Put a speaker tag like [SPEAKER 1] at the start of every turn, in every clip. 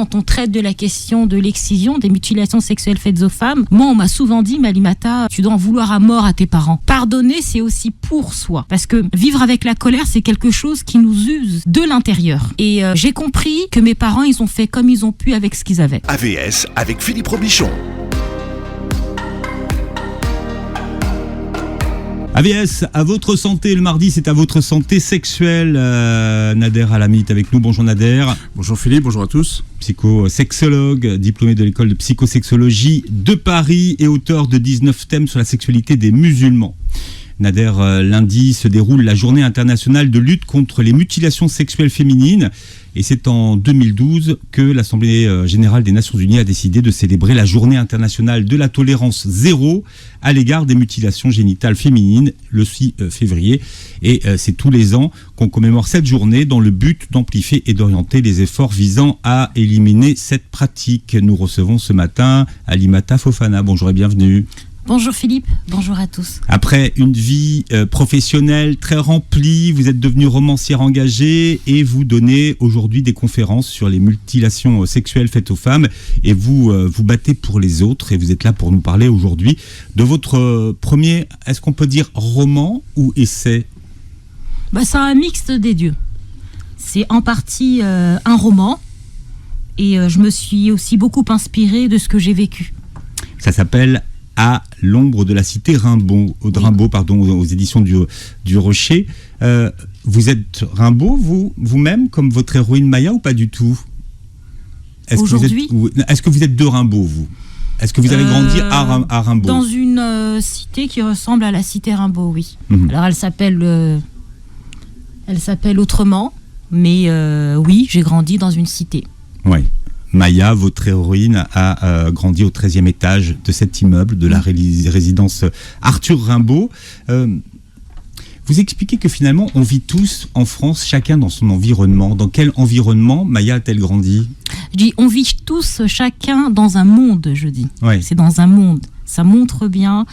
[SPEAKER 1] quand on traite de la question de l'excision, des mutilations sexuelles faites aux femmes, moi, on m'a souvent dit, Malimata, tu dois en vouloir à mort à tes parents. Pardonner, c'est aussi pour soi. Parce que vivre avec la colère, c'est quelque chose qui nous use de l'intérieur. Et j'ai compris que mes parents, ils ont fait comme ils ont pu avec ce qu'ils avaient.
[SPEAKER 2] AVS avec Philippe Robichon.
[SPEAKER 3] AVS, à votre santé, le mardi, c'est à votre santé sexuelle. Nader Alamit avec nous. Bonjour Nader.
[SPEAKER 4] Bonjour Philippe, bonjour à tous.
[SPEAKER 3] Psychosexologue, diplômé de l'école de psychosexologie de Paris et auteur de 19 thèmes sur la sexualité des musulmans. Nader, lundi se déroule la journée internationale de lutte contre les mutilations sexuelles féminines. Et c'est en 2012 que l'Assemblée générale des Nations Unies a décidé de célébrer la journée internationale de la tolérance zéro à l'égard des mutilations génitales féminines le 6 février. Et c'est tous les ans qu'on commémore cette journée dans le but d'amplifier et d'orienter les efforts visant à éliminer cette pratique. Nous recevons ce matin Alimata Fofana. Bonjour et bienvenue.
[SPEAKER 1] Bonjour Philippe, bonjour à tous.
[SPEAKER 3] Après une vie professionnelle très remplie, vous êtes devenue romancière engagée et vous donnez aujourd'hui des conférences sur les mutilations sexuelles faites aux femmes et vous vous battez pour les autres et vous êtes là pour nous parler aujourd'hui de votre premier, est-ce qu'on peut dire roman ou essai ?
[SPEAKER 1] C'est un mixte des deux. C'est en partie un roman et je me suis aussi beaucoup inspirée de ce que j'ai vécu.
[SPEAKER 3] Ça s'appelle À l'ombre de la cité Rimbaud, aux éditions du Rocher. Vous êtes Rimbaud, vous-même, comme votre héroïne Maya, ou pas du tout ?
[SPEAKER 1] Aujourd'hui ?
[SPEAKER 3] Est-ce que vous êtes de Rimbaud, vous ? Est-ce que vous avez grandi à Rimbaud ?
[SPEAKER 1] Dans une cité qui ressemble à la cité Rimbaud, oui. Alors elle s'appelle autrement, mais oui, j'ai grandi dans une cité.
[SPEAKER 3] Oui. Maya, votre héroïne, a grandi au 13e étage de cet immeuble de la résidence Arthur Rimbaud. Vous expliquez que finalement, on vit tous en France, chacun dans son environnement. Dans quel environnement Maya a-t-elle grandi ?
[SPEAKER 1] Je dis, on vit tous, chacun dans un monde, je dis.
[SPEAKER 3] Ouais.
[SPEAKER 1] C'est dans un monde. Ça montre bien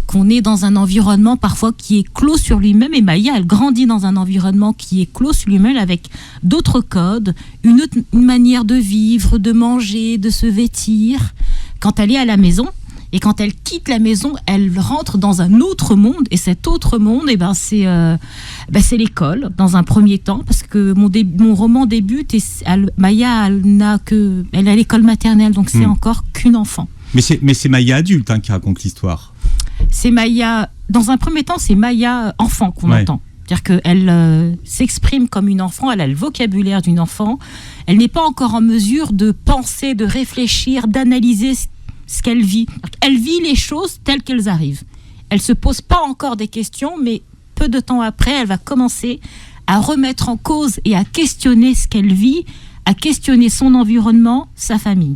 [SPEAKER 1] qu'on est dans un environnement parfois qui est clos sur lui-même. Et Maya, elle grandit dans un environnement qui est clos sur lui-même avec d'autres codes, une manière de vivre, de manger, de se vêtir. Quand elle est à la maison et quand elle quitte la maison, elle rentre dans un autre monde. Et cet autre monde, c'est l'école dans un premier temps. Parce que mon roman débute et Maya, elle a l'école maternelle, donc c'est encore qu'une enfant.
[SPEAKER 3] Mais c'est Maya adulte qui raconte l'histoire.
[SPEAKER 1] C'est Maya, dans un premier temps, c'est Maya enfant qu'on entend. C'est-à-dire qu'elle s'exprime comme une enfant, elle a le vocabulaire d'une enfant. Elle n'est pas encore en mesure de penser, de réfléchir, d'analyser ce qu'elle vit. Elle vit les choses telles qu'elles arrivent. Elle ne se pose pas encore des questions, mais peu de temps après, elle va commencer à remettre en cause et à questionner ce qu'elle vit, à questionner son environnement, sa famille.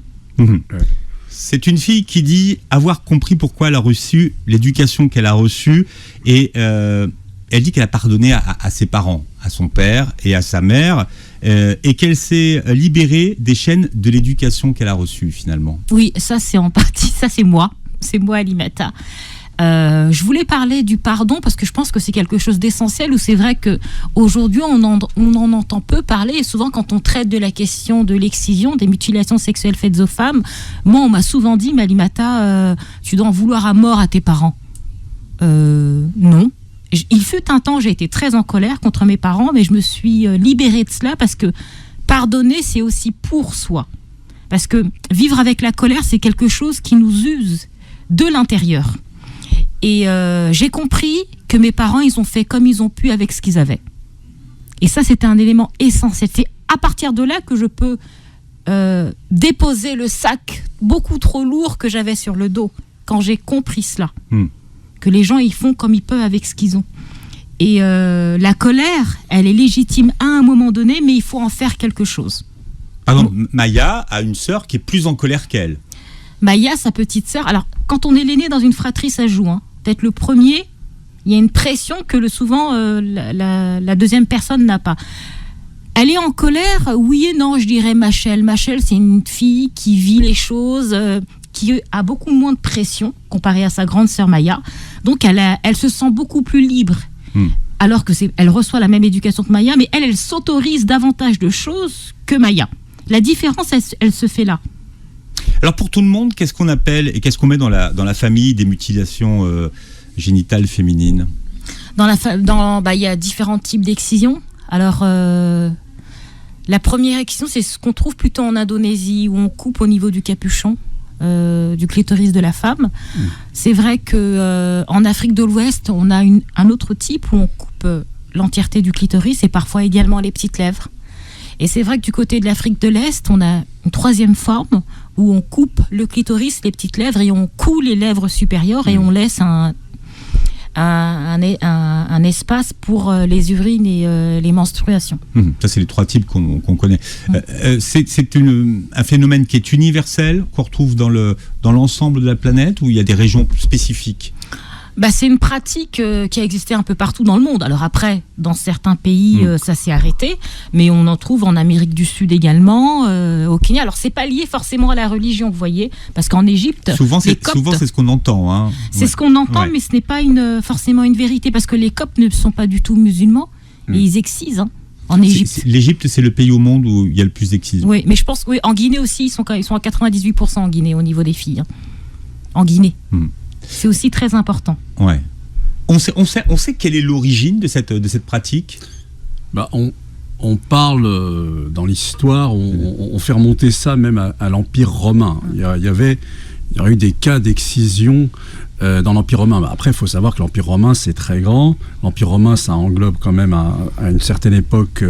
[SPEAKER 3] C'est une fille qui dit avoir compris pourquoi elle a reçu l'éducation qu'elle a reçue et elle dit qu'elle a pardonné à ses parents, à son père et à sa mère et qu'elle s'est libérée des chaînes de l'éducation qu'elle a reçue finalement.
[SPEAKER 1] Oui, ça c'est en partie, ça c'est moi Alimata. Je voulais parler du pardon parce que je pense que c'est quelque chose d'essentiel où c'est vrai qu'aujourd'hui on en entend peu parler et souvent quand on traite de la question de l'excision, des mutilations sexuelles faites aux femmes, moi on m'a souvent dit Alimata, tu dois en vouloir à mort à tes parents. Non. Il fut un temps, j'ai été très en colère contre mes parents, mais je me suis libérée de cela parce que pardonner c'est aussi pour soi. Parce que vivre avec la colère c'est quelque chose qui nous use de l'intérieur. Et j'ai compris que mes parents, ils ont fait comme ils ont pu avec ce qu'ils avaient. Et ça, c'était un élément essentiel. C'est à partir de là que je peux déposer le sac beaucoup trop lourd que j'avais sur le dos, quand j'ai compris cela. Que les gens, ils font comme ils peuvent avec ce qu'ils ont. Et la colère, elle est légitime à un moment donné, mais il faut en faire quelque chose.
[SPEAKER 3] Par exemple, Maya a une sœur qui est plus en colère qu'elle.
[SPEAKER 1] Maya, sa petite sœur, alors quand on est l'aîné dans une fratrie, ça joue. Peut-être le premier, il y a une pression que souvent la deuxième personne n'a pas. Elle est en colère, oui et non, je dirais Machel. Machel, c'est une fille qui vit les choses, qui a beaucoup moins de pression comparée à sa grande sœur Maya. Donc elle se sent beaucoup plus libre. Alors que elle reçoit la même éducation que Maya, mais elle s'autorise davantage de choses que Maya. La différence, elle se fait là.
[SPEAKER 3] Alors pour tout le monde, qu'est-ce qu'on appelle et qu'est-ce qu'on met dans la famille des mutilations génitales féminines ?
[SPEAKER 1] Il y a différents types d'excisions. Alors, la première excision, c'est ce qu'on trouve plutôt en Indonésie, où on coupe au niveau du capuchon, du clitoris de la femme. C'est vrai qu'en Afrique de l'Ouest, on a un autre type où on coupe l'entièreté du clitoris et parfois également les petites lèvres. Et c'est vrai que du côté de l'Afrique de l'Est, on a une troisième forme où on coupe le clitoris, les petites lèvres, et on coud les lèvres supérieures et on laisse un espace pour les urines et les menstruations.
[SPEAKER 3] Ça, c'est les 3 types qu'on connaît. C'est un phénomène qui est universel, qu'on retrouve dans l'ensemble de la planète, ou il y a des régions spécifiques ?
[SPEAKER 1] C'est une pratique qui a existé un peu partout dans le monde. Alors après, dans certains pays, ça s'est arrêté, mais on en trouve en Amérique du Sud également, au Kenya. Alors c'est pas lié forcément à la religion, vous voyez, parce qu'en Égypte,
[SPEAKER 3] souvent c'est ce qu'on entend. Hein.
[SPEAKER 1] C'est ce qu'on entend, mais ce n'est pas forcément une vérité, parce que les Coptes ne sont pas du tout musulmans, et ils excisent. En Égypte.
[SPEAKER 3] L'Égypte, c'est le pays au monde où il y a le plus d'excision.
[SPEAKER 1] Oui, mais je pense qu'en Guinée aussi, ils sont à 98% en Guinée au niveau des filles. En Guinée. C'est aussi très important.
[SPEAKER 3] Ouais. On sait quelle est l'origine de cette pratique ?
[SPEAKER 4] On parle dans l'histoire, on fait remonter ça même à l'Empire romain. Il y aurait eu des cas d'excision dans l'Empire romain. Après, il faut savoir que l'Empire romain, c'est très grand. L'Empire romain, ça englobe quand même à une certaine époque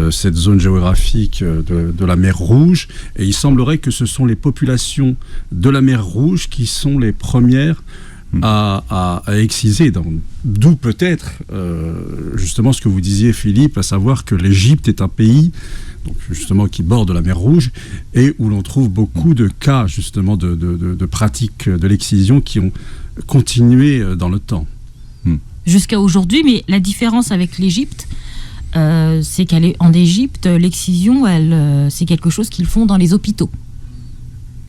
[SPEAKER 4] cette zone géographique de la mer Rouge. Et il semblerait que ce sont les populations de la mer Rouge qui sont les premières à exciser. D'où peut-être justement ce que vous disiez, Philippe, à savoir que l'Égypte est un pays donc justement qui borde la mer Rouge et où l'on trouve beaucoup de cas justement de pratiques de l'excision qui ont continué dans le temps.
[SPEAKER 1] Jusqu'à aujourd'hui, mais la différence avec l'Égypte, c'est qu'en Égypte, l'excision, c'est quelque chose qu'ils font dans les hôpitaux.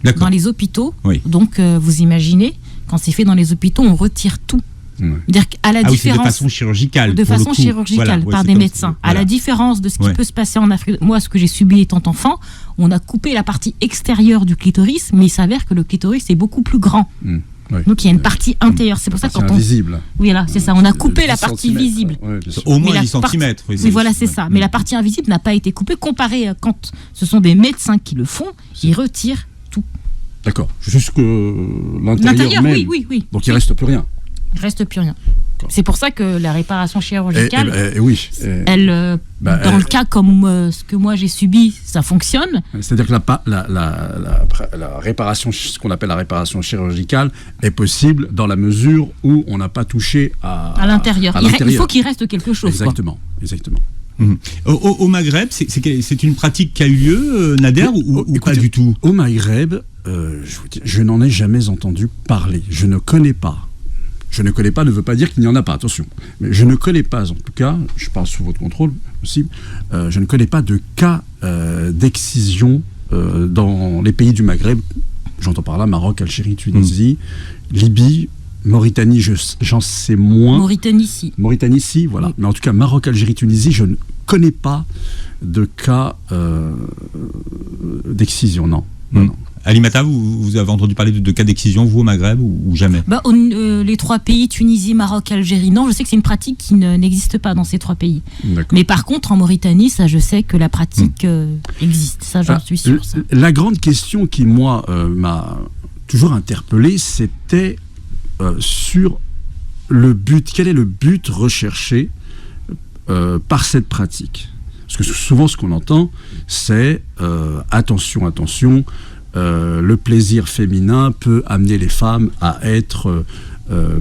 [SPEAKER 3] D'accord.
[SPEAKER 1] Dans les hôpitaux,
[SPEAKER 3] oui.
[SPEAKER 1] Donc vous imaginez, quand c'est fait dans les hôpitaux, on retire tout. C'est-à-dire qu'à la différence,
[SPEAKER 3] de façon chirurgicale.
[SPEAKER 1] De façon chirurgicale, par des médecins. À la différence de ce qui peut se passer en Afrique. Moi, ce que j'ai subi étant enfant, on a coupé la partie extérieure du clitoris, mais il s'avère que le clitoris est beaucoup plus grand.
[SPEAKER 4] Oui.
[SPEAKER 1] Donc il y a une partie intérieure. C'est pour ça que quand
[SPEAKER 4] invisible.
[SPEAKER 1] Oui, là, c'est ça. On a coupé la partie visible.
[SPEAKER 3] Au moins 10 cm.
[SPEAKER 1] Oui, voilà, c'est ça. Mais la partie invisible n'a pas été coupée. Comparé à quand ce sont des médecins qui le font, ils retirent tout.
[SPEAKER 4] D'accord. Jusque l'intérieur même.
[SPEAKER 1] Oui.
[SPEAKER 4] Donc il ne reste plus rien.
[SPEAKER 1] Il ne reste plus rien. C'est pour ça que la réparation chirurgicale, dans le cas comme ce que moi j'ai subi, ça fonctionne.
[SPEAKER 4] C'est-à-dire que la réparation, ce qu'on appelle la réparation chirurgicale, est possible dans la mesure où on n'a pas touché à l'intérieur.
[SPEAKER 1] Il faut qu'il reste quelque chose.
[SPEAKER 4] Exactement.
[SPEAKER 3] Au Maghreb, c'est une pratique qui a eu lieu, Nader, ou pas du tout ?
[SPEAKER 4] Au Maghreb, je n'en ai jamais entendu parler. Je ne connais pas. Je ne connais pas ne veut pas dire qu'il n'y en a pas, attention. Mais je ne connais pas, en tout cas, je parle sous votre contrôle aussi, je ne connais pas de cas d'excision dans les pays du Maghreb. J'entends par là Maroc, Algérie, Tunisie, Libye, Mauritanie, j'en sais moins. Mauritanie, si, voilà. Oui. Mais en tout cas, Maroc, Algérie, Tunisie, je ne connais pas de cas d'excision, non.
[SPEAKER 3] Alimata, vous avez entendu parler de cas d'excision, vous, au Maghreb, ou jamais ?
[SPEAKER 1] Les 3 pays, Tunisie, Maroc, Algérie, non, je sais que c'est une pratique qui n'existe pas dans ces 3 pays. D'accord. Mais par contre, en Mauritanie, ça, je sais que la pratique existe. Ça, j'en suis sûr. Ça.
[SPEAKER 4] La grande question qui, moi, m'a toujours interpellé, c'était sur le but. Quel est le but recherché par cette pratique ? Parce que souvent, ce qu'on entend, c'est attention, le plaisir féminin peut amener les femmes à être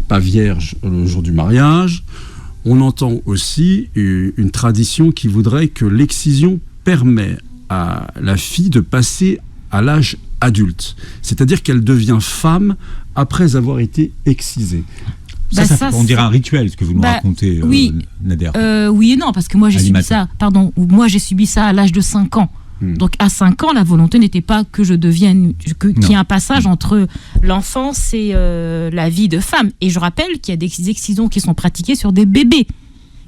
[SPEAKER 4] pas vierges le jour du mariage. On entend aussi une tradition qui voudrait que l'excision permet à la fille de passer à l'âge adulte. C'est-à-dire qu'elle devient femme après avoir été excisée.
[SPEAKER 3] On dirait un rituel, ce que vous nous racontez, Nader.
[SPEAKER 1] Oui et non, parce que moi j'ai subi ça. J'ai subi ça à l'âge de 5 ans. Donc à 5 ans, la volonté n'était pas que je devienne, qu'il y ait un passage entre l'enfance et la vie de femme. Et je rappelle qu'il y a des excisions qui sont pratiquées sur des bébés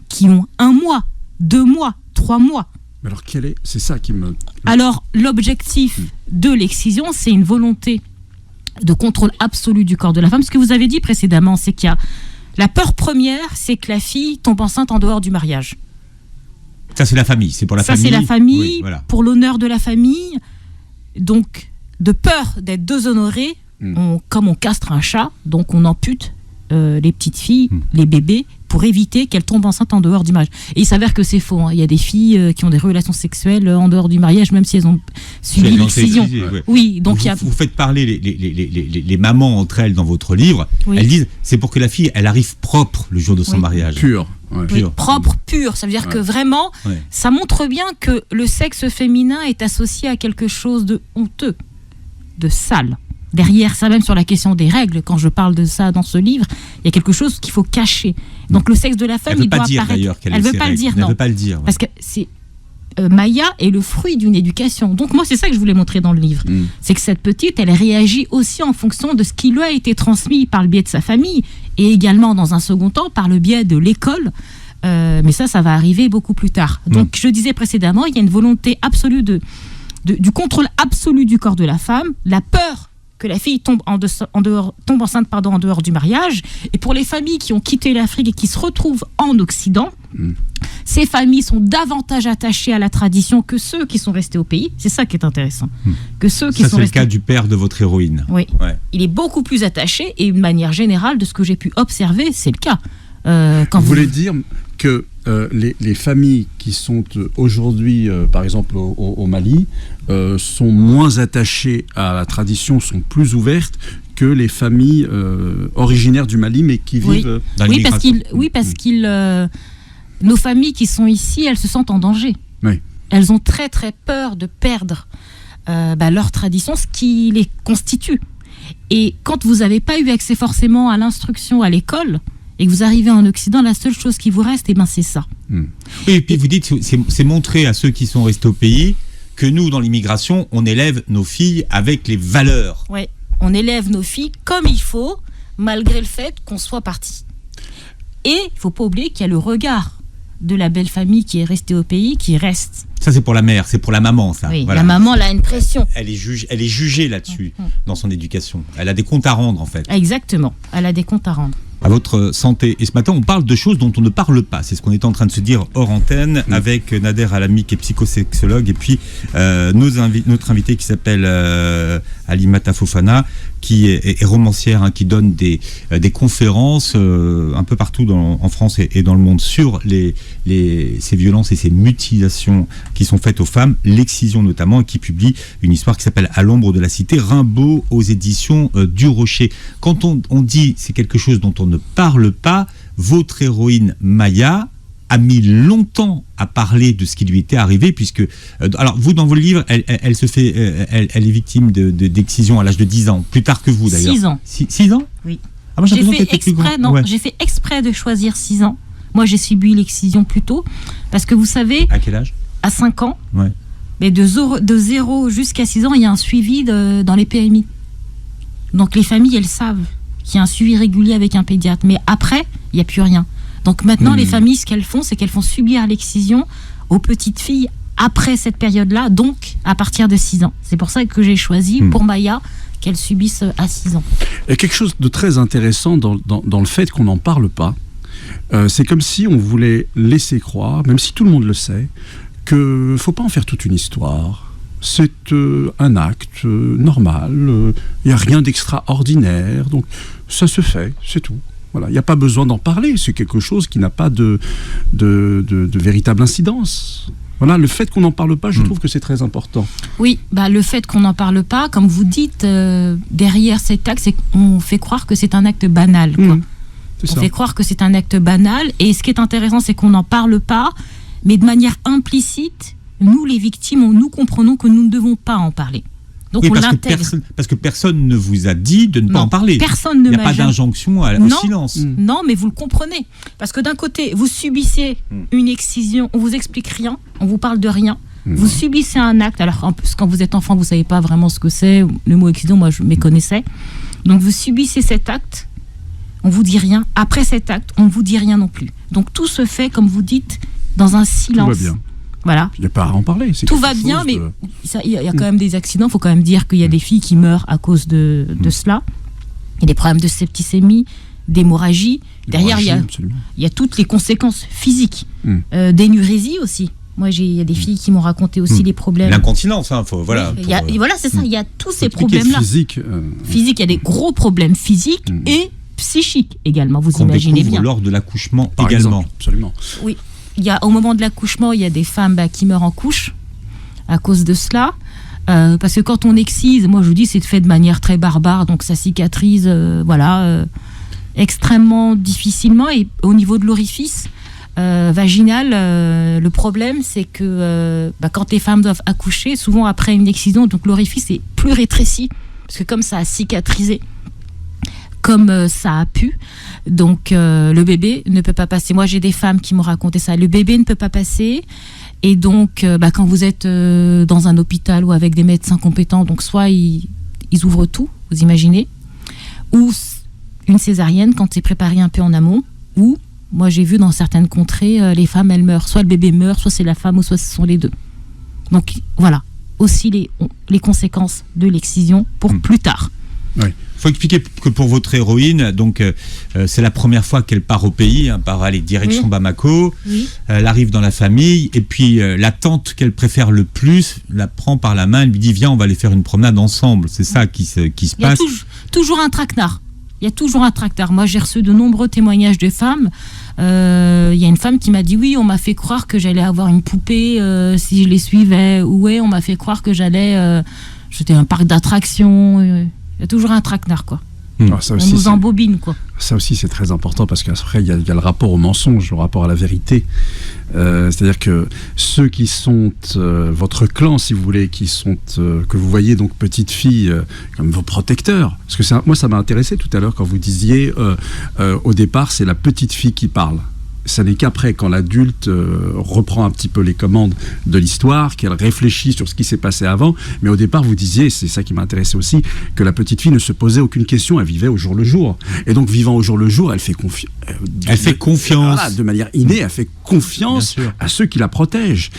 [SPEAKER 1] qui ont 1 mois, 2 mois, 3 mois.
[SPEAKER 4] Mais alors, c'est ça qui me...
[SPEAKER 1] Alors, l'objectif de l'excision, c'est une volonté de contrôle absolu du corps de la femme. Ce que vous avez dit précédemment, c'est qu'il y a la peur première, c'est que la fille tombe enceinte en dehors du mariage.
[SPEAKER 3] Ça, c'est la famille, c'est pour la famille.
[SPEAKER 1] Ça, c'est la famille,
[SPEAKER 3] oui, voilà.
[SPEAKER 1] pour l'honneur de la famille. Donc, de peur d'être déshonorée, comme on castre un chat, donc on ampute les petites filles, les bébés, pour éviter qu'elles tombent enceintes en dehors du mariage. Et il s'avère que c'est faux. Hein. Il y a des filles qui ont des relations sexuelles en dehors du mariage, même si elles ont subi l'excision.
[SPEAKER 3] Ouais.
[SPEAKER 1] Oui, donc
[SPEAKER 3] vous faites parler les mamans entre elles dans votre livre.
[SPEAKER 1] Oui.
[SPEAKER 3] Elles disent c'est pour que la fille elle arrive propre le jour de son mariage.
[SPEAKER 4] Pur. Ouais.
[SPEAKER 1] Oui, propre, pur. Ça veut dire que vraiment, ça montre bien que le sexe féminin est associé à quelque chose de honteux, de sale. Derrière ça, même sur la question des règles, quand je parle de ça dans ce livre, il y a quelque chose qu'il faut cacher. Donc le sexe de la femme, il doit apparaître. Elle veut pas le dire, non.
[SPEAKER 3] Elle veut pas le dire.
[SPEAKER 1] Parce que c'est Maya est le fruit d'une éducation. Donc moi, c'est ça que je voulais montrer dans le livre. C'est que cette petite, elle réagit aussi en fonction de ce qui lui a été transmis par le biais de sa famille et également, dans un second temps, par le biais de l'école. Mais ça va arriver beaucoup plus tard. Donc je disais précédemment, il y a une volonté absolue du contrôle absolu du corps de la femme, la peur que la fille tombe enceinte en dehors du mariage. Et pour les familles qui ont quitté l'Afrique et qui se retrouvent en Occident, ces familles sont davantage attachées à la tradition que ceux qui sont restés au pays. C'est ça qui est intéressant. Que ceux qui
[SPEAKER 3] ça,
[SPEAKER 1] sont
[SPEAKER 3] c'est
[SPEAKER 1] restés...
[SPEAKER 3] le cas du père de votre héroïne.
[SPEAKER 1] Oui. Ouais. Il est beaucoup plus attaché et de manière générale, de ce que j'ai pu observer, c'est le cas.
[SPEAKER 4] Vous voulez dire que les familles qui sont aujourd'hui, par exemple au Mali, sont moins attachées à la tradition, sont plus ouvertes que les familles originaires du Mali, mais qui vivent
[SPEAKER 3] dans l'immigration.
[SPEAKER 1] Parce que nos familles qui sont ici, elles se sentent en danger.
[SPEAKER 4] Oui.
[SPEAKER 1] Elles ont très très peur de perdre leur tradition, ce qui les constitue. Et quand vous n'avez pas eu accès forcément à l'instruction à l'école, et que vous arrivez en Occident, la seule chose qui vous reste, c'est ça.
[SPEAKER 3] Oui, et puis vous dites, c'est montrer à ceux qui sont restés au pays que nous, dans l'immigration, on élève nos filles avec les valeurs.
[SPEAKER 1] Oui, on élève nos filles comme il faut, malgré le fait qu'on soit parti. Et il ne faut pas oublier qu'il y a le regard de la belle famille qui est restée au pays, qui reste.
[SPEAKER 3] Ça, c'est pour la mère, c'est pour la maman, ça.
[SPEAKER 1] Oui,
[SPEAKER 3] voilà.
[SPEAKER 1] La maman, elle a une pression.
[SPEAKER 3] Elle est jugée là-dessus, dans son éducation. Elle a des comptes à rendre, en fait.
[SPEAKER 1] Exactement, elle a des comptes à rendre.
[SPEAKER 3] À votre santé. Et ce matin, on parle de choses dont on ne parle pas. C'est ce qu'on était en train de se dire hors antenne avec Nader Alami, qui est psychosexologue, et puis notre invité qui s'appelle Alimata Fofana, qui est romancière, qui donne des conférences un peu partout en France et dans le monde sur ces violences et ces mutilations qui sont faites aux femmes, l'excision notamment, et qui publie une histoire qui s'appelle À l'ombre de la cité, Rimbaud, aux éditions du Rocher. Quand on dit c'est quelque chose dont on ne parle pas, votre héroïne Maya a mis longtemps à parler de ce qui lui était arrivé, puisque alors vous, dans vos livres, elle est victime d'excision à l'âge de 10 ans, plus tard que vous d'ailleurs.
[SPEAKER 1] 6 ans.
[SPEAKER 3] 6 ans?
[SPEAKER 1] Oui.
[SPEAKER 3] Ah, moi,
[SPEAKER 1] j'ai fait exprès de choisir 6 ans. Moi, j'ai subi l'excision plus tôt, parce que vous savez...
[SPEAKER 3] À quel âge?
[SPEAKER 1] À 5 ans.
[SPEAKER 3] Ouais.
[SPEAKER 1] Mais de 0 jusqu'à 6 ans, il y a un suivi dans les PMI. Donc les familles, elles savent qu'il y a un suivi régulier avec un pédiatre. Mais après, il n'y a plus rien. Donc maintenant, les familles, ce qu'elles font, c'est qu'elles font subir l'excision aux petites filles après cette période-là, donc à partir de 6 ans. C'est pour ça que j'ai choisi, pour Maya, qu'elle subisse à 6 ans.
[SPEAKER 4] Il y a quelque chose de très intéressant dans le fait qu'on n'en parle pas. C'est comme si on voulait laisser croire, même si tout le monde le sait, qu'il ne faut pas en faire toute une histoire. C'est un acte normal, il n'y a rien d'extraordinaire, donc ça se fait, c'est tout. Voilà, il n'y a pas besoin d'en parler, c'est quelque chose qui n'a pas de véritable incidence. Voilà, le fait qu'on n'en parle pas, je trouve que c'est très important.
[SPEAKER 1] Oui, le fait qu'on n'en parle pas, comme vous dites, derrière cet acte, c'est qu'on fait croire que c'est un acte banal, quoi. On fait croire que c'est un acte banal, et ce qui est intéressant, c'est qu'on n'en parle pas, mais de manière implicite, nous, les victimes, nous comprenons que nous ne devons pas en parler. Donc on l'intègre.
[SPEAKER 3] Parce que personne ne vous a dit de ne pas en parler.
[SPEAKER 1] Personne ne m'a.
[SPEAKER 3] Il n'y a pas d'injonction au silence.
[SPEAKER 1] Non, mais vous le comprenez. Parce que d'un côté, vous subissez une excision, on vous explique rien, on vous parle de rien. Vous subissez un acte. Alors, en plus, quand vous êtes enfant, vous ne savez pas vraiment ce que c'est. Le mot excision, moi, je méconnaissais. Donc, vous subissez cet acte, on vous dit rien. Après cet acte, on ne vous dit rien non plus. Donc, tout se fait, comme vous dites, dans un silence.
[SPEAKER 4] Tout va bien.
[SPEAKER 1] Voilà.
[SPEAKER 4] Il n'y a pas à en parler.
[SPEAKER 1] Tout va bien, mais il y a quand même des accidents. Il faut quand même dire qu'il y a des filles qui meurent à cause de cela. Il y a des problèmes de septicémie, d'hémorragie. Derrière, il y a toutes les conséquences physiques. D'énurésie aussi. Moi, il y a des filles qui m'ont raconté aussi les problèmes.
[SPEAKER 3] L'incontinence, voilà.
[SPEAKER 1] Oui, voilà, c'est ça. Il y a tous ces problèmes-là.
[SPEAKER 4] Physique,
[SPEAKER 1] il y a des gros problèmes physiques et psychiques également. Vous
[SPEAKER 3] qu'on
[SPEAKER 1] imaginez bien.
[SPEAKER 3] Lors de l'accouchement
[SPEAKER 4] par
[SPEAKER 3] également.
[SPEAKER 4] Exemple, absolument.
[SPEAKER 1] Oui. Au moment de l'accouchement, il y a des femmes qui meurent en couche à cause de cela. Parce que quand on excise, moi je vous dis, c'est fait de manière très barbare, donc ça cicatrise, extrêmement difficilement. Et au niveau de l'orifice vaginal, le problème, c'est que quand les femmes doivent accoucher, souvent après une excision, donc l'orifice est plus rétréci, parce que comme ça a cicatrisé, comme ça a pu, donc le bébé ne peut pas passer. Moi, j'ai des femmes qui m'ont raconté ça. Le bébé ne peut pas passer. Et donc, quand vous êtes dans un hôpital ou avec des médecins compétents, donc soit ils ouvrent tout, vous imaginez, ou une césarienne quand c'est préparé un peu en amont, ou, moi j'ai vu dans certaines contrées, les femmes, elles meurent. Soit le bébé meurt, soit c'est la femme, ou soit ce sont les deux. Donc, voilà. Aussi les conséquences de l'excision pour plus tard.
[SPEAKER 3] Oui. Il faut expliquer que pour votre héroïne, donc c'est la première fois qu'elle part au pays, par direction Bamako. Oui. Elle arrive dans la famille et puis la tante qu'elle préfère le plus la prend par la main, elle lui dit viens, on va aller faire une promenade ensemble. C'est ça qui se passe.
[SPEAKER 1] Il y a toujours un traquenard. Il y a toujours un traquenard. Moi, j'ai reçu de nombreux témoignages de femmes. Il y a une femme qui m'a dit oui, on m'a fait croire que j'allais avoir une poupée si je les suivais. Ou ouais, on m'a fait croire que j'étais un parc d'attractions. Il y a toujours un traquenard, quoi.
[SPEAKER 4] Ça
[SPEAKER 1] on
[SPEAKER 4] aussi,
[SPEAKER 1] nous embobine, quoi.
[SPEAKER 4] Ça aussi, c'est très important parce qu'après, il y a le rapport au mensonge, le rapport à la vérité. C'est-à-dire que ceux qui sont votre clan, si vous voulez, que vous voyez donc petite fille comme vos protecteurs. Parce que moi, ça m'a intéressé tout à l'heure quand vous disiez au départ, c'est la petite fille qui parle. Ça n'est qu'après, quand l'adulte reprend un petit peu les commandes de l'histoire, qu'elle réfléchit sur ce qui s'est passé avant. Mais au départ, vous disiez, c'est ça qui m'intéressait aussi, que la petite fille ne se posait aucune question, elle vivait au jour le jour. Et donc, vivant au jour le jour, elle fait confiance. Voilà, de manière innée, elle fait confiance à ceux qui la protègent.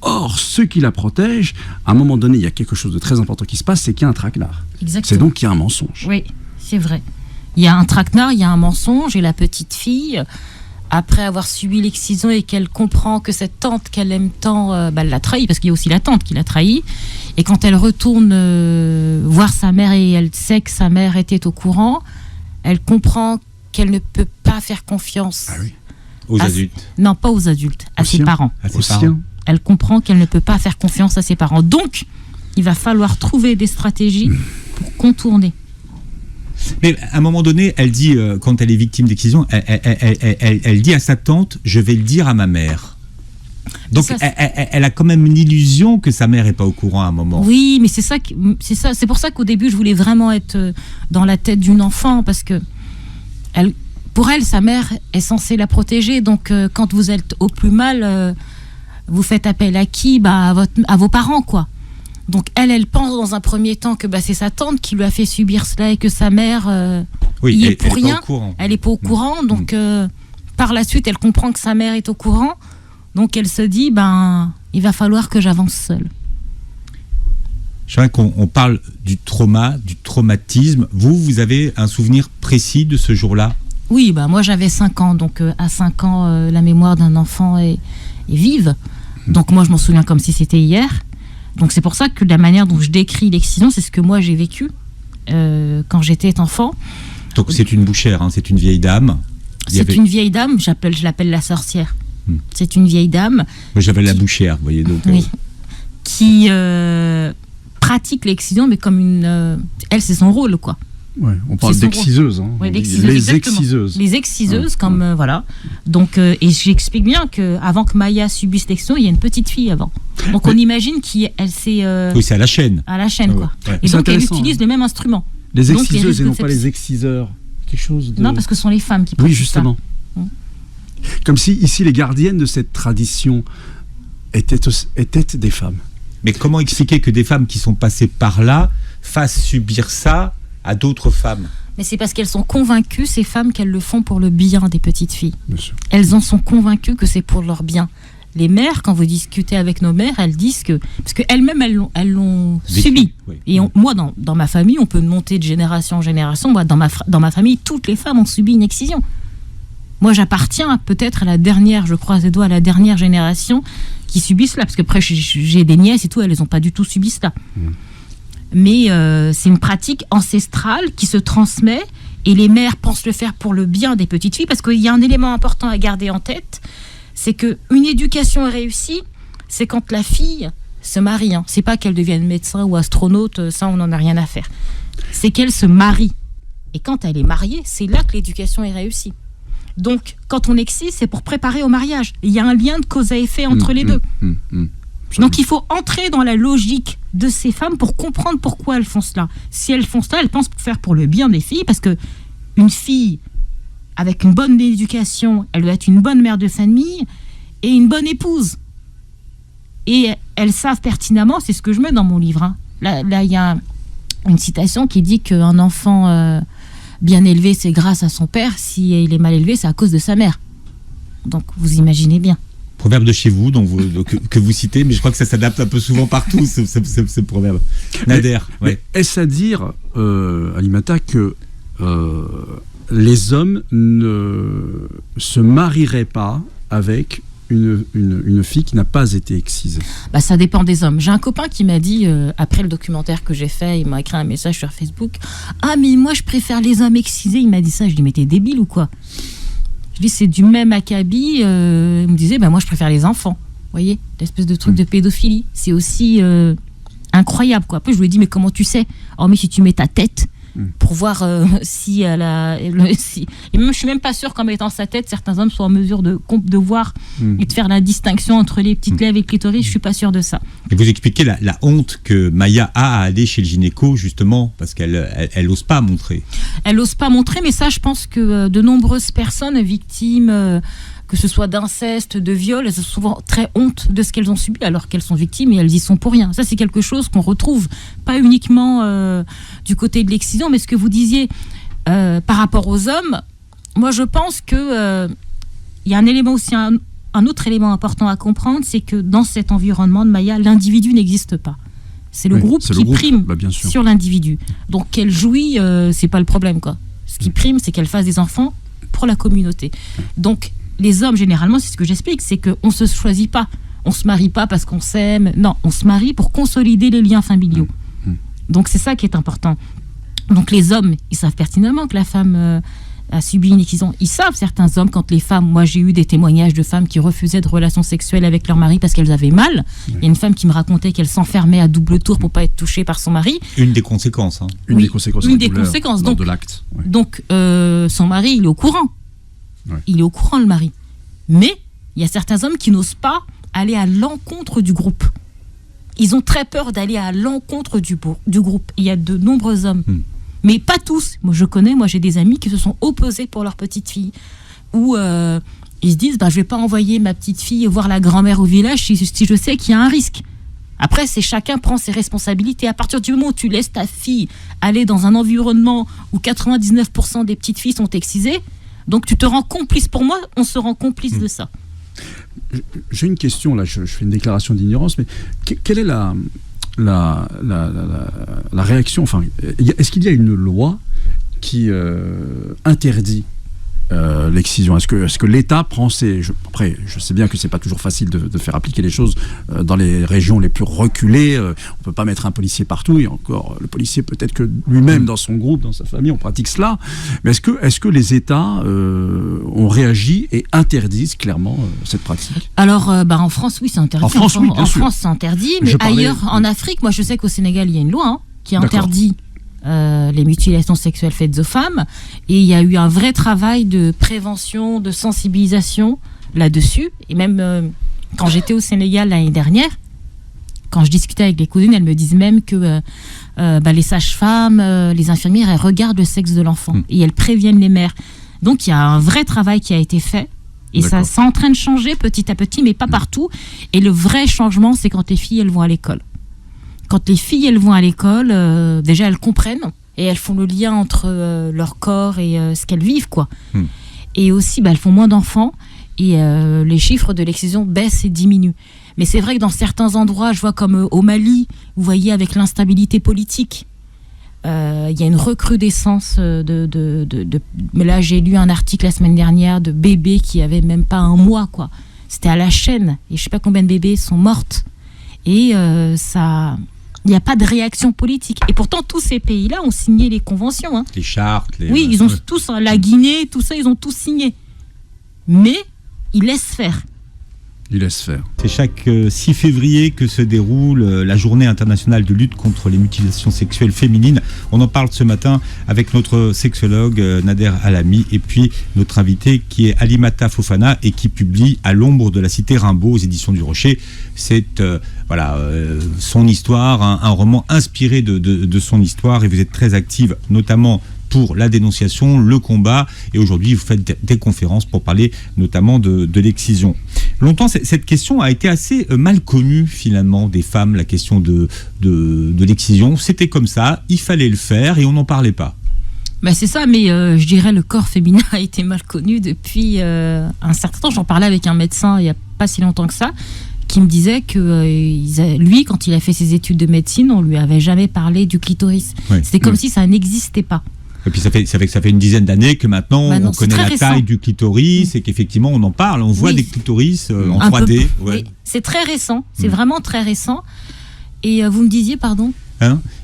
[SPEAKER 4] Or, ceux qui la protègent, à un moment donné, il y a quelque chose de très important qui se passe, c'est qu'il y a un traquenard.
[SPEAKER 1] Exactement.
[SPEAKER 4] C'est donc qu'il y a un mensonge.
[SPEAKER 1] Oui, c'est vrai. Il y a un traquenard, il y a un mensonge, et la petite fille... Après avoir subi l'excision et qu'elle comprend que cette tante qu'elle aime tant, elle l'a trahi, parce qu'il y a aussi la tante qui l'a trahi. Et quand elle retourne voir sa mère et elle sait que sa mère était au courant, elle comprend qu'elle ne peut pas faire confiance
[SPEAKER 3] aux adultes.
[SPEAKER 1] Non, pas aux adultes, à ses parents. Elle comprend qu'elle ne peut pas faire confiance à ses parents. Donc, il va falloir trouver des stratégies pour contourner.
[SPEAKER 3] Mais à un moment donné, elle dit, quand elle est victime d'excision, elle dit à sa tante, je vais le dire à ma mère. Donc elle a quand même une illusion que sa mère n'est pas au courant à un moment.
[SPEAKER 1] Oui, mais c'est pour ça qu'au début, je voulais vraiment être dans la tête d'une enfant, parce que pour elle, sa mère est censée la protéger. Donc quand vous êtes au plus mal, vous faites appel à qui ? À vos parents, quoi. Donc elle pense dans un premier temps que c'est sa tante qui lui a fait subir cela et que sa mère y est pour rien. Elle n'est pas au courant. Donc par la suite, elle comprend que sa mère est au courant. Donc elle se dit, il va falloir que j'avance seule.
[SPEAKER 3] J'aimerais qu'on parle du trauma, du traumatisme. Vous avez un souvenir précis de ce jour-là ?
[SPEAKER 1] Oui, moi j'avais 5 ans. Donc à 5 ans, la mémoire d'un enfant est vive. Donc moi je m'en souviens comme si c'était hier. Donc c'est pour ça que la manière dont je décris l'excision, c'est ce que moi j'ai vécu quand j'étais enfant.
[SPEAKER 3] Donc c'est une bouchère, c'est une vieille dame.
[SPEAKER 1] Une vieille dame, je l'appelle la sorcière. C'est une vieille dame.
[SPEAKER 3] Moi j'avais la bouchère, vous voyez. Donc,
[SPEAKER 1] oui. Qui pratique l'excision, mais comme une... elle, c'est son rôle, quoi.
[SPEAKER 4] Ouais, on parle d'exciseuses.
[SPEAKER 1] Ouais,
[SPEAKER 4] les exciseuses.
[SPEAKER 1] Les exciseuses, comme voilà. Donc, et j'explique bien qu'avant que Maya subisse l'excision, il y a une petite fille avant. Donc on imagine qu'elle s'est...
[SPEAKER 3] oui, c'est à la chaîne.
[SPEAKER 1] À la chaîne, quoi. Ouais. Et donc elle utilise le même instrument.
[SPEAKER 4] Les exciseuses et non pas les exciseurs. Quelque chose de...
[SPEAKER 1] Non, parce que ce sont les femmes qui pratiquent ça.
[SPEAKER 4] Oui, justement. Comme si ici les gardiennes de cette tradition étaient des femmes.
[SPEAKER 3] Mais comment expliquer que des femmes qui sont passées par là fassent subir ça à d'autres femmes ?
[SPEAKER 1] Mais c'est parce qu'elles sont convaincues, ces femmes, qu'elles le font pour le bien des petites filles.
[SPEAKER 4] Bien sûr.
[SPEAKER 1] Elles en sont convaincues que c'est pour leur bien. Les mères, quand vous discutez avec nos mères, elles disent que... Parce qu'elles-mêmes, elles l'ont subi.
[SPEAKER 3] Oui.
[SPEAKER 1] Et moi, dans ma famille, on peut monter de génération en génération. Moi, dans ma famille, toutes les femmes ont subi une excision. Moi, j'appartiens peut-être à la dernière, je croise les doigts, à la dernière génération qui subit cela. Parce que après, j'ai des nièces et tout, elles n'ont pas du tout subi cela. Mais c'est une pratique ancestrale qui se transmet et les mères pensent le faire pour le bien des petites filles. Parce qu'il y a un élément important à garder en tête, c'est qu'une éducation réussie, c'est quand la fille se marie. Hein. C'est pas qu'elle devienne médecin ou astronaute, ça on n'en a rien à faire. C'est qu'elle se marie. Et quand elle est mariée, c'est là que l'éducation est réussie. Donc, quand on excise, c'est pour préparer au mariage. Il y a un lien de cause à effet entre les deux. Donc, il faut entrer dans la logique de ces femmes pour comprendre pourquoi elles font cela. Si elles font cela, elles pensent faire pour le bien des filles, parce que une fille avec une bonne éducation, elle doit être une bonne mère de famille et une bonne épouse. Et elles savent pertinemment, c'est ce que je mets dans mon livre. Hein. Là, il y a une citation qui dit qu'un enfant bien élevé, c'est grâce à son père. Si il est mal élevé, c'est à cause de sa mère. Donc, vous imaginez bien.
[SPEAKER 3] Proverbe de chez vous, que vous citez, mais je crois que ça s'adapte un peu souvent partout, ce proverbe. Nader,
[SPEAKER 4] mais est-ce à dire, Alimata, que les hommes ne se marieraient pas avec une fille qui n'a pas été excisée?
[SPEAKER 1] Ça dépend des hommes. J'ai un copain qui m'a dit, après le documentaire que j'ai fait, il m'a écrit un message sur Facebook. « Ah, mais moi, je préfère les hommes excisés. » Il m'a dit ça. Je lui ai dit « Mais t'es débile ou quoi ?» Je lui ai dit « C'est du même acabit. » Il me disait « Moi, je préfère les enfants. » Vous voyez, l'espèce de truc de pédophilie. C'est aussi incroyable, quoi. Après, je lui ai dit « Mais comment tu sais ?»« Oh, mais si tu mets ta tête... » pour voir si elle a... Et même, je suis même pas sûre qu'en mettant sa tête, certains hommes soient en mesure de voir et de faire la distinction entre les petites lèvres et le clitoris. Je suis pas sûre de ça.
[SPEAKER 3] Et vous expliquez la honte que Maya a à aller chez le gynéco, justement, parce qu'elle n'ose pas montrer. Elle n'ose pas montrer,
[SPEAKER 1] mais ça, je pense que de nombreuses personnes victimes... que ce soit d'inceste, de viol, elles ont souvent très honte de ce qu'elles ont subi alors qu'elles sont victimes et elles y sont pour rien. Ça, c'est quelque chose qu'on retrouve pas uniquement du côté de l'excision, mais ce que vous disiez par rapport aux hommes, moi je pense que il y a un élément aussi, un autre élément important à comprendre, c'est que dans cet environnement de Maya, l'individu n'existe pas. C'est le groupe qui prime sur l'individu. Donc qu'elle jouit, c'est pas le problème, quoi. Ce qui prime, c'est qu'elle fasse des enfants pour la communauté. Donc les hommes, généralement, c'est ce que j'explique, c'est qu'on ne se choisit pas. On ne se marie pas parce qu'on s'aime. Non, on se marie pour consolider les liens familiaux. Donc, c'est ça qui est important. Donc, les hommes, ils savent pertinemment que la femme a subi une excision. Ils savent, certains hommes, quand les femmes... Moi, j'ai eu des témoignages de femmes qui refusaient de relations sexuelles avec leur mari parce qu'elles avaient mal. Il y a une femme qui me racontait qu'elle s'enfermait à double tour pour ne pas être touchée par son mari.
[SPEAKER 3] Une des conséquences. Hein.
[SPEAKER 4] Une des conséquences
[SPEAKER 1] donc,
[SPEAKER 4] de l'acte. Ouais.
[SPEAKER 1] Donc, son mari, il est au courant. Ouais. Il est au courant, le mari. Mais il y a certains hommes qui n'osent pas aller à l'encontre du groupe. Ils ont très peur d'aller à l'encontre du groupe. Il y a de nombreux hommes. Mais pas tous. Moi, j'ai des amis qui se sont opposés pour leur petite fille. Ou ils se disent, je ne vais pas envoyer ma petite fille voir la grand-mère au village si je sais qu'il y a un risque. Après, c'est chacun prend ses responsabilités. À partir du moment où tu laisses ta fille aller dans un environnement où 99% des petites filles sont excisées, donc tu te rends complice. Pour moi, on se rend complice de ça.
[SPEAKER 4] J'ai une question, là, je fais une déclaration d'ignorance, mais quelle est la réaction, enfin, est-ce qu'il y a une loi qui interdit l'excision? Est-ce que l'État prend après, je sais bien que c'est pas toujours facile de faire appliquer les choses dans les régions les plus reculées. On peut pas mettre un policier partout, et encore, le policier peut-être que lui-même, dans son groupe, dans sa famille, on pratique cela. Mais est-ce que les États ont réagi et interdisent clairement cette pratique?
[SPEAKER 1] Alors, en France, oui, c'est interdit.
[SPEAKER 4] En France, oui, bien sûr.
[SPEAKER 1] France, c'est interdit, mais ailleurs, en Afrique, moi, je sais qu'au Sénégal, il y a une loi qui interdit les mutilations sexuelles faites aux femmes, et il y a eu un vrai travail de prévention, de sensibilisation là-dessus. Et même quand j'étais au Sénégal l'année dernière, quand je discutais avec les cousines, elles me disent même que les sages-femmes, les infirmières, elles regardent le sexe de l'enfant et elles préviennent les mères. Donc il y a un vrai travail qui a été fait. Et ça, c'est en train de changer petit à petit, mais pas partout. Et le vrai changement, c'est quand les filles, elles vont à l'école. Quand les filles, elles vont à l'école, déjà, elles comprennent et elles font le lien entre leur corps et ce qu'elles vivent, quoi. Et aussi, elles font moins d'enfants. Et les chiffres de l'excision baissent et diminuent. Mais c'est vrai que dans certains endroits, je vois comme au Mali, vous voyez avec l'instabilité politique, il y a une recrudescence mais là, j'ai lu un article la semaine dernière de bébés qui avaient même pas 1 mois, quoi. C'était à la chaîne. Et je sais pas combien de bébés sont mortes. Et ça... Il n'y a pas de réaction politique. Et pourtant, tous ces pays-là ont signé les conventions. Hein.
[SPEAKER 3] Les chartes.
[SPEAKER 1] Oui, ils ont tous, la Guinée, tout ça, ils ont tous signé. Mais ils laissent faire.
[SPEAKER 4] Il laisse faire.
[SPEAKER 3] C'est chaque 6 février que se déroule la journée internationale de lutte contre les mutilations sexuelles féminines. On en parle ce matin avec notre sexologue Nader Alami et puis notre invité qui est Alimata Fofana et qui publie À l'ombre de la cité Rimbaud aux éditions du Rocher. C'est son histoire, un roman inspiré de son histoire, et vous êtes très active notamment pour la dénonciation, le combat, et aujourd'hui vous faites des conférences pour parler notamment de l'excision. Longtemps, cette question a été assez mal connue finalement des femmes, la question de l'excision. C'était comme ça, il fallait le faire et on n'en parlait pas.
[SPEAKER 1] Ben c'est ça, mais je dirais le corps féminin a été mal connu depuis un certain temps. J'en parlais avec un médecin il n'y a pas si longtemps que ça, qui me disait que lui, quand il a fait ses études de médecine, on lui avait jamais parlé du clitoris. Ouais. C'était comme si ça n'existait pas.
[SPEAKER 3] Et puis ça fait une dizaine d'années que maintenant on connaît la taille du clitoris et qu'effectivement on en parle, on voit des clitoris en 3D.
[SPEAKER 1] Ouais. Oui, c'est très récent, c'est vraiment très récent. Et vous me disiez, pardon ?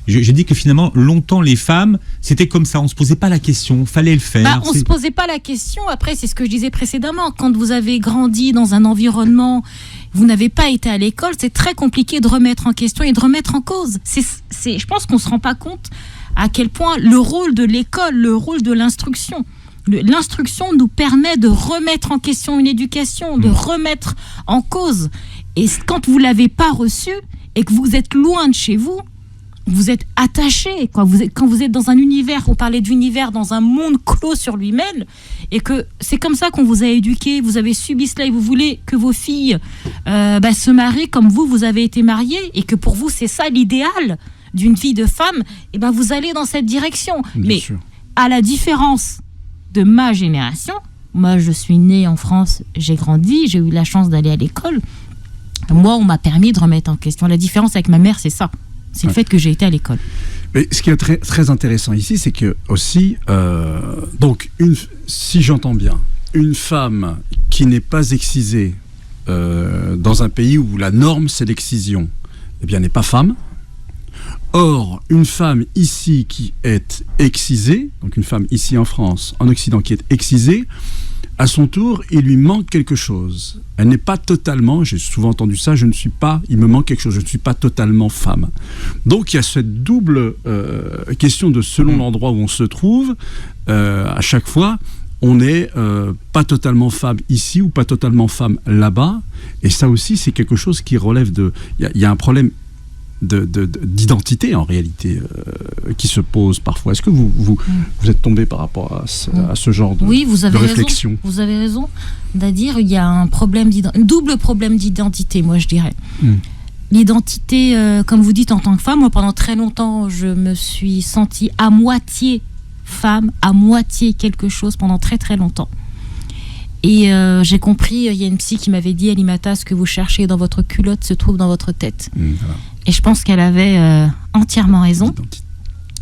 [SPEAKER 3] J'ai dit que finalement, longtemps, les femmes, c'était comme ça, on ne se posait pas la question, fallait le faire.
[SPEAKER 1] On ne se posait pas la question, après c'est ce que je disais précédemment, quand vous avez grandi dans un environnement, vous n'avez pas été à l'école, c'est très compliqué de remettre en question et de remettre en cause. Je pense qu'on ne se rend pas compte à quel point le rôle de l'école, le rôle de l'instruction, l'instruction nous permet de remettre en question une éducation, de remettre en cause. Et quand vous ne l'avez pas reçu et que vous êtes loin de chez vous, vous êtes attaché. Quand vous êtes dans un univers, on parlait d'univers, dans un monde clos sur lui-même, et que c'est comme ça qu'on vous a éduqué, vous avez subi cela et vous voulez que vos filles se marient comme vous avez été mariés, et que pour vous c'est ça l'idéal d'une vie de femme, et vous allez dans cette direction.
[SPEAKER 4] Bien sûr.
[SPEAKER 1] À la différence de ma génération, moi je suis née en France, j'ai grandi, j'ai eu la chance d'aller à l'école. Moi, on m'a permis de remettre en question. La différence avec ma mère, c'est ça. C'est le fait que j'ai été à l'école.
[SPEAKER 4] Mais ce qui est très, très intéressant ici, c'est que aussi, si j'entends bien, une femme qui n'est pas excisée dans un pays où la norme c'est l'excision, eh bien, n'est pas femme. Or, une femme ici qui est excisée, donc une femme ici en France, en Occident qui est excisée, à son tour, il lui manque quelque chose. Elle n'est pas totalement, j'ai souvent entendu ça, il me manque quelque chose, je ne suis pas totalement femme. Donc il y a cette double question de selon l'endroit où on se trouve, à chaque fois, on n'est pas totalement femme ici ou pas totalement femme là-bas. Et ça aussi, c'est quelque chose qui relève de... Il y a un problème d'identité en réalité qui se pose parfois. Est-ce que vous êtes tombé par rapport à ce genre de, de réflexion ?
[SPEAKER 1] Vous avez raison de dire il y a un double problème d'identité, moi je dirais. L'identité, comme vous dites en tant que femme, moi pendant très longtemps je me suis sentie à moitié femme, à moitié quelque chose pendant très très longtemps. Et j'ai compris, il y a une psy qui m'avait dit, Alimata, ce que vous cherchez dans votre culotte se trouve dans votre tête. Voilà. Et je pense qu'elle avait entièrement raison.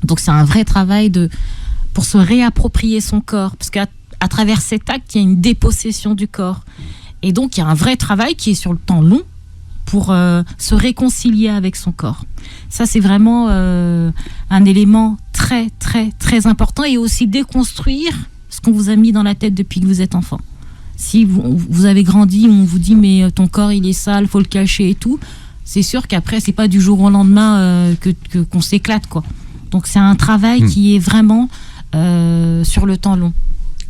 [SPEAKER 1] Donc c'est un vrai travail pour se réapproprier son corps, parce qu'à travers cet acte, il y a une dépossession du corps. Et donc il y a un vrai travail qui est sur le temps long pour se réconcilier avec son corps. Ça, c'est vraiment un élément très, très, très important, et aussi déconstruire ce qu'on vous a mis dans la tête depuis que vous êtes enfant. Si vous avez grandi, on vous dit mais ton corps il est sale, faut le cacher et tout, c'est sûr qu'après c'est pas du jour au lendemain qu'on s'éclate, quoi. Donc c'est un travail qui est vraiment sur le temps long.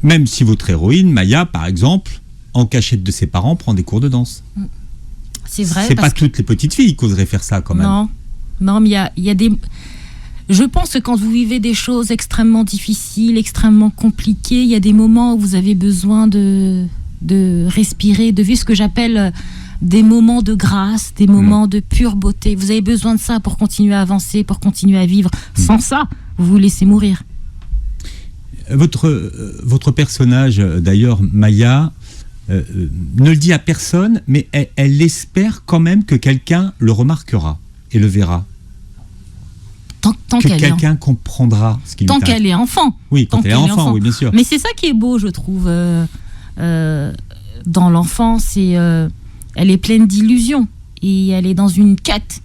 [SPEAKER 3] Même si votre héroïne, Maya par exemple, en cachette de ses parents, prend des cours de danse.
[SPEAKER 1] C'est vrai.
[SPEAKER 3] C'est pas toutes les petites filles qui oseraient faire ça quand même.
[SPEAKER 1] Non, mais il y a des... Je pense que quand vous vivez des choses extrêmement difficiles, extrêmement compliquées, il y a des moments où vous avez besoin de respirer, de vivre ce que j'appelle des moments de grâce, des moments de pure beauté. Vous avez besoin de ça pour continuer à avancer, pour continuer à vivre. Sans ça, vous vous laissez mourir.
[SPEAKER 3] Votre personnage, d'ailleurs, Maya, ne le dit à personne, mais elle espère quand même que quelqu'un le remarquera et le verra.
[SPEAKER 1] Tant
[SPEAKER 3] que
[SPEAKER 1] qu'elle
[SPEAKER 3] quelqu'un comprendra ce qu'il
[SPEAKER 1] tant qu'elle est enfant.
[SPEAKER 3] Oui, quand elle est enfant, oui, bien sûr.
[SPEAKER 1] Mais c'est ça qui est beau, je trouve, dans l'enfance. Elle est pleine d'illusions et elle est dans une quête.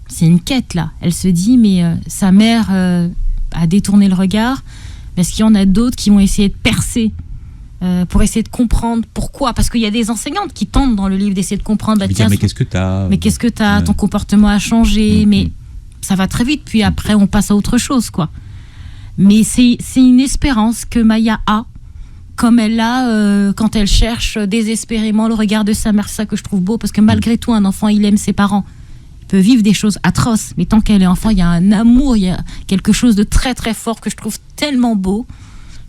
[SPEAKER 1] C'est une quête, là. Elle se dit, mais sa mère a détourné le regard. Est-ce qu'il y en a d'autres qui vont essayer de percer pour essayer de comprendre pourquoi? Parce qu'il y a des enseignantes qui tentent dans le livre d'essayer de comprendre.
[SPEAKER 3] Tiens, mais qu'est-ce que t'as?
[SPEAKER 1] Mais qu'est-ce que t'as? Ton comportement a changé. Mais ça va très vite. Puis après, on passe à autre chose, quoi. Mais c'est une espérance que Maya a, comme elle a quand elle cherche désespérément le regard de sa mère. C'est ça que je trouve beau, parce que malgré tout, un enfant, il aime ses parents. Il peut vivre des choses atroces, mais tant qu'elle est enfant, il y a un amour, il y a quelque chose de très très fort que je trouve tellement beau,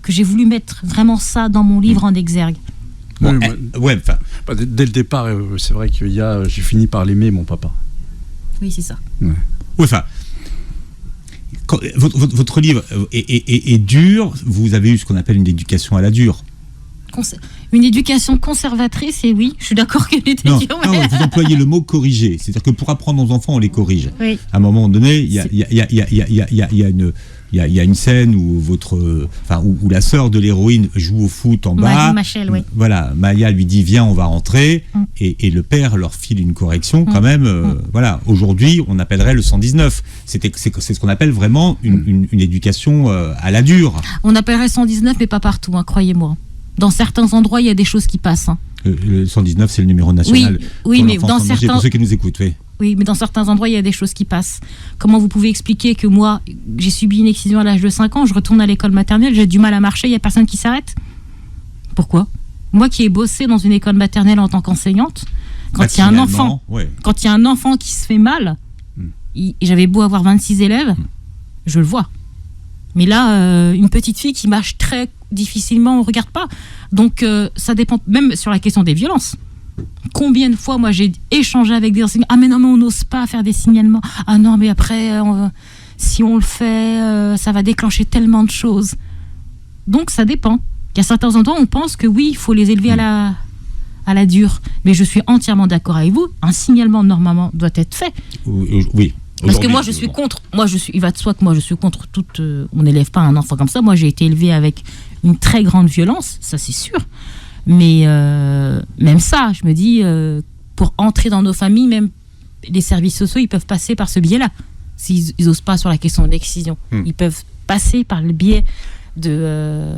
[SPEAKER 1] que j'ai voulu mettre vraiment ça dans mon livre en exergue.
[SPEAKER 3] Bon,
[SPEAKER 4] dès le départ, c'est vrai qu'il y a j'ai fini par l'aimer, mon papa.
[SPEAKER 1] Oui, c'est ça.
[SPEAKER 3] Ouais. Oui, enfin, votre livre est dur. Vous avez eu ce qu'on appelle une éducation à la dure.
[SPEAKER 1] Une éducation conservatrice, et oui, je suis d'accord qu'elle était dure.
[SPEAKER 3] Non, vous employez le mot corriger. C'est-à-dire que pour apprendre aux enfants, on les corrige.
[SPEAKER 1] Oui.
[SPEAKER 3] À un moment donné, il y a une scène où où la sœur de l'héroïne joue au foot en bas.
[SPEAKER 1] Machel, oui.
[SPEAKER 3] Voilà, Maya lui dit viens, on va rentrer, et le père leur file une correction quand même. Voilà, aujourd'hui, on appellerait le 119. C'est ce qu'on appelle vraiment une éducation à la dure.
[SPEAKER 1] On appellerait 119, mais pas partout, hein, croyez-moi. Dans certains endroits, il y a des choses qui passent. Hein.
[SPEAKER 3] Le 119, c'est le numéro national.
[SPEAKER 1] Oui, mais dans certains...
[SPEAKER 3] Pour ceux qui nous écoutent, oui.
[SPEAKER 1] Oui, mais dans certains endroits, il y a des choses qui passent. Comment vous pouvez expliquer que moi, j'ai subi une excision à l'âge de 5 ans, je retourne à l'école maternelle, j'ai du mal à marcher, il n'y a personne qui s'arrête? Pourquoi? Moi qui ai bossé dans une école maternelle en tant qu'enseignante, quand il y a un enfant, quand il y a un enfant qui se fait mal, j'avais beau avoir 26 élèves, je le vois. Mais là, une petite fille qui marche très difficilement, on ne regarde pas. Donc, ça dépend, même sur la question des violences. Combien de fois, moi, j'ai échangé avec des enseignants. Ah, mais non, mais on n'ose pas faire des signalements. Ah non, mais après, si on le fait, ça va déclencher tellement de choses. Donc, ça dépend. Il y a certains endroits où on pense que oui, il faut les élever à la dure. Mais je suis entièrement d'accord avec vous. Un signalement, normalement, doit être fait.
[SPEAKER 3] Oui.
[SPEAKER 1] Parce que moi, je suis contre. Il va de soi que moi, je suis contre toute. On n'élève pas un enfant comme ça. Moi, j'ai été élevée avec une très grande violence, ça c'est sûr. Mais même ça, je me dis, pour entrer dans nos familles, même les services sociaux, ils peuvent passer par ce biais-là. S'ils n'osent pas sur la question de l'excision, ils peuvent passer par le biais de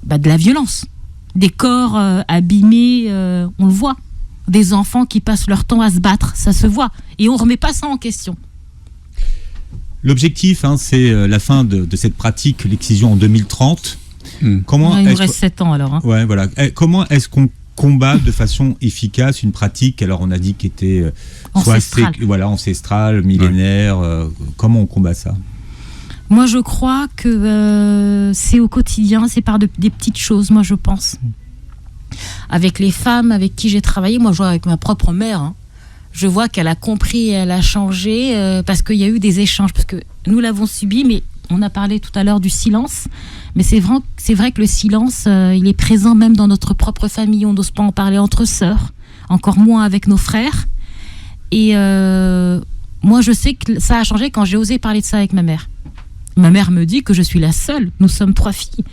[SPEAKER 1] la violence. Des corps abîmés, on le voit. Des enfants qui passent leur temps à se battre, ça se voit. Et on ne remet pas ça en question.
[SPEAKER 3] L'objectif, c'est la fin de cette pratique, l'excision en 2030. Comment
[SPEAKER 1] il nous reste 7 ans alors.
[SPEAKER 3] Ouais, voilà. Comment est-ce qu'on combat de façon efficace une pratique, alors on a dit, qui était ancestrale, millénaire. Comment on combat ça?
[SPEAKER 1] Moi, je crois que c'est au quotidien, c'est par des petites choses, moi, je pense. Avec les femmes avec qui j'ai travaillé, moi, je vois avec ma propre mère, je vois qu'elle a compris, elle a changé, parce qu'il y a eu des échanges, parce que nous l'avons subi, mais on a parlé tout à l'heure du silence, mais c'est vrai que le silence, il est présent même dans notre propre famille, on n'ose pas en parler entre sœurs, encore moins avec nos frères, et moi je sais que ça a changé quand j'ai osé parler de ça avec ma mère. Ma mère me dit que je suis la seule, nous sommes 3 filles,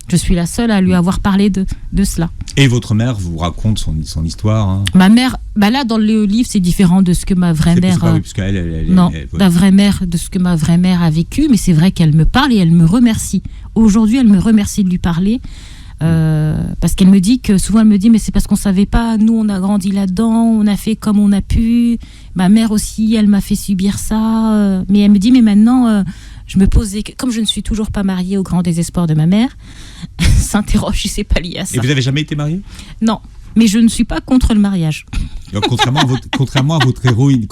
[SPEAKER 1] je suis la seule à lui avoir parlé de cela.
[SPEAKER 3] Et votre mère vous raconte son histoire
[SPEAKER 1] Ma mère, là dans le livre, c'est différent de ce que ma vraie mère... la vraie mère, de ce que ma vraie mère a vécu, mais c'est vrai qu'elle me parle et elle me remercie. Aujourd'hui, elle me remercie de lui parler, parce qu'elle me dit que, souvent elle me dit, mais c'est parce qu'on ne savait pas, nous on a grandi là-dedans, on a fait comme on a pu, ma mère aussi, elle m'a fait subir ça, mais elle me dit, mais maintenant... je me pose comme je ne suis toujours pas mariée, au grand désespoir de ma mère, s'interroge si c'est pas lié à ça.
[SPEAKER 3] Et vous n'avez jamais été mariée? Non,
[SPEAKER 1] mais je ne suis pas contre le mariage.
[SPEAKER 3] Donc, contrairement à votre héroïne.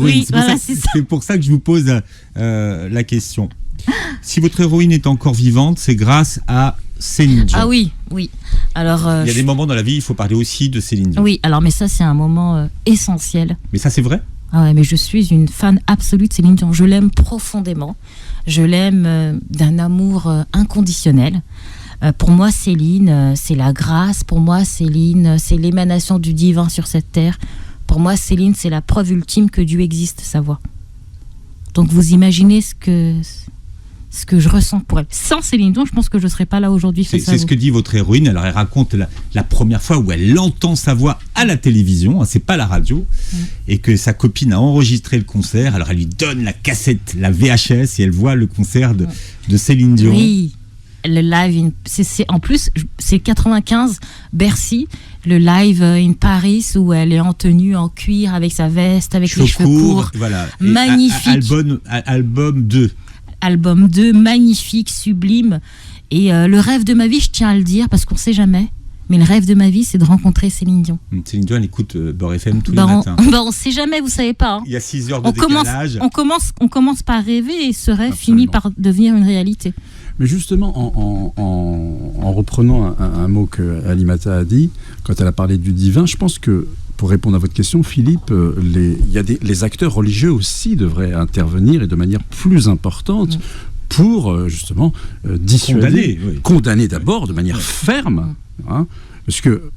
[SPEAKER 1] Oui,
[SPEAKER 3] c'est pour ça que je vous pose la question. Si votre héroïne est encore vivante, c'est grâce à Céline Dion.
[SPEAKER 1] Ah oui. Alors,
[SPEAKER 3] il y a des moments dans la vie, il faut parler aussi de Céline Dion.
[SPEAKER 1] Oui, alors mais ça c'est un moment essentiel.
[SPEAKER 3] Mais ça c'est vrai?
[SPEAKER 1] Ah ouais, mais je suis une fan absolue de Céline Dion. Je l'aime profondément. Je l'aime d'un amour inconditionnel. Pour moi, Céline, c'est la grâce. Pour moi, Céline, c'est l'émanation du divin sur cette terre. Pour moi, Céline, c'est la preuve ultime que Dieu existe, sa voix. Donc vous imaginez ce que je ressens pour elle. Sans Céline Dion, je pense que je ne serais pas là aujourd'hui.
[SPEAKER 3] C'est ce que dit votre héroïne. Alors, elle raconte la première fois où elle entend sa voix à la télévision, hein, c'est pas la radio, et que sa copine a enregistré le concert. Alors, elle lui donne la cassette, la VHS, et elle voit le concert de Céline Dion.
[SPEAKER 1] Oui, le live, en plus, c'est 95, Bercy, le live in Paris, où elle est en tenue en cuir, avec sa veste, avec les cheveux courts.
[SPEAKER 3] Voilà.
[SPEAKER 1] Magnifique.
[SPEAKER 3] Album 2.
[SPEAKER 1] Album 2, magnifique, sublime. Et le rêve de ma vie, je tiens à le dire, parce qu'on ne sait jamais, mais le rêve de ma vie, c'est de rencontrer Céline Dion.
[SPEAKER 3] Céline Dion, elle écoute Beurre FM tous les matins.
[SPEAKER 1] On ne sait jamais, vous ne savez pas. Hein.
[SPEAKER 3] Il y a 6 heures de décalage.
[SPEAKER 1] On commence par rêver et ce rêve finit par devenir une réalité.
[SPEAKER 4] Mais justement, en reprenant un mot que Alimata a dit, quand elle a parlé du divin, je pense que, pour répondre à votre question, Philippe, les acteurs religieux aussi devraient intervenir et de manière plus importante pour justement dissuader, condamner d'abord de manière ferme, hein, parce que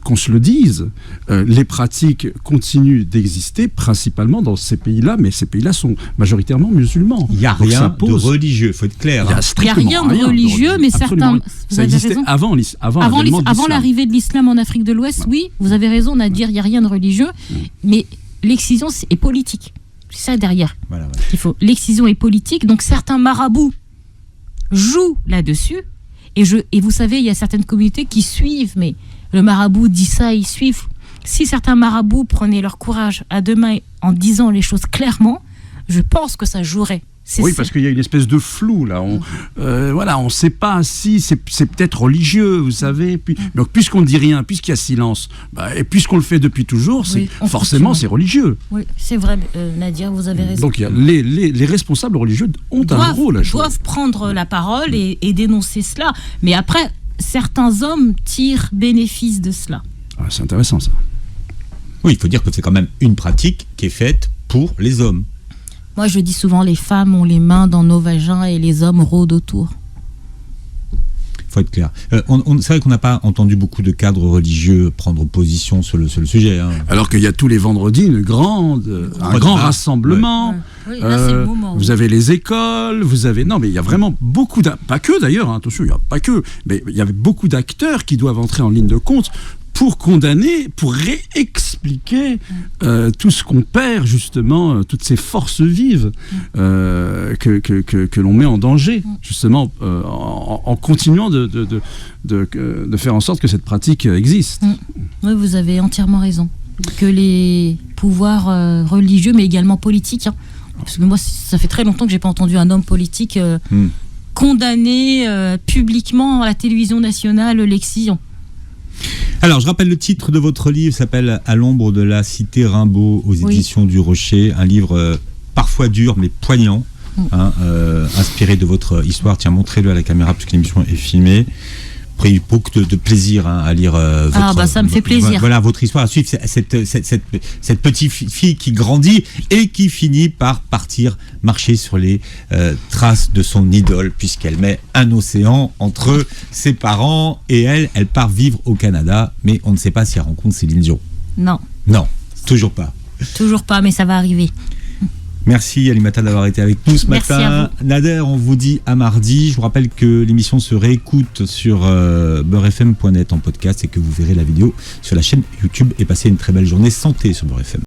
[SPEAKER 4] qu'on se le dise, les pratiques continuent d'exister principalement dans ces pays-là, mais ces pays-là sont majoritairement musulmans.
[SPEAKER 3] Il n'y a rien de religieux, il faut être clair.
[SPEAKER 1] Il n'y a rien de religieux, mais certains...
[SPEAKER 4] Ça existait avant
[SPEAKER 1] l'arrivée de l'islam en Afrique de l'Ouest, oui, vous avez raison, Nadir, il n'y a rien de religieux, mais l'excision est politique. C'est ça derrière. Voilà. L'excision est politique, donc certains marabouts jouent là-dessus, et vous savez, il y a certaines communautés qui suivent, mais le marabout dit ça, ils suivent. Si certains marabouts prenaient leur courage à deux mains en disant les choses clairement, je pense que ça jouerait.
[SPEAKER 4] Parce qu'il y a une espèce de flou là. On ne sait pas si c'est peut-être religieux, vous savez. Donc puisqu'on ne dit rien, puisqu'il y a silence, et puisqu'on le fait depuis toujours, forcément c'est religieux.
[SPEAKER 1] Oui, c'est vrai, Nadia, vous avez raison.
[SPEAKER 4] Donc les responsables religieux ont un rôle à jouer.
[SPEAKER 1] Doivent prendre la parole et dénoncer cela. Mais après, certains hommes tirent bénéfice de cela.
[SPEAKER 4] Ah, c'est intéressant ça.
[SPEAKER 3] Oui, il faut dire que c'est quand même une pratique qui est faite pour les hommes.
[SPEAKER 1] Moi, je dis souvent, les femmes ont les mains dans nos vagins et les hommes rôdent autour.
[SPEAKER 3] Il faut être clair. C'est vrai qu'on n'a pas entendu beaucoup de cadres religieux prendre position sur le sujet. Hein.
[SPEAKER 4] Alors qu'il y a tous les vendredis un grand rassemblement.
[SPEAKER 1] Ouais. Oui, là, c'est le moment.
[SPEAKER 4] Vous avez les écoles, Non, mais il y a vraiment beaucoup pas que d'ailleurs, hein, attention, il n'y a pas que, mais il y avait beaucoup d'acteurs qui doivent entrer en ligne de compte pour condamner, pour réexpliquer tout ce qu'on perd, justement, toutes ces forces vives que l'on met en danger, justement, en continuant de faire en sorte que cette pratique existe.
[SPEAKER 1] Oui, vous avez entièrement raison. Que les pouvoirs religieux, mais également politiques, hein, parce que moi, ça fait très longtemps que je n'ai pas entendu un homme politique condamner publiquement à la télévision nationale l'excision.
[SPEAKER 3] Alors, je rappelle le titre de votre livre, s'appelle « À l'ombre de la cité Rimbaud » aux éditions du Rocher, un livre parfois dur mais poignant, inspiré de votre histoire. Tiens, montrez-le à la caméra puisque l'émission est filmée. Pris beaucoup de plaisir à lire
[SPEAKER 1] ça me fait plaisir.
[SPEAKER 3] Voilà votre histoire à suivre, cette petite fille qui grandit et qui finit par partir marcher sur les traces de son idole, puisqu'elle met un océan entre ses parents et elle part vivre au Canada, mais on ne sait pas si elle rencontre Céline Dion.
[SPEAKER 1] Non,
[SPEAKER 3] toujours pas.
[SPEAKER 1] Toujours pas, mais ça va arriver.
[SPEAKER 3] Merci Alimata d'avoir été avec nous ce matin. Nader, on vous dit à mardi. Je vous rappelle que l'émission se réécoute sur beurrefm.net en podcast et que vous verrez la vidéo sur la chaîne YouTube et passez une très belle journée santé sur Beurre FM.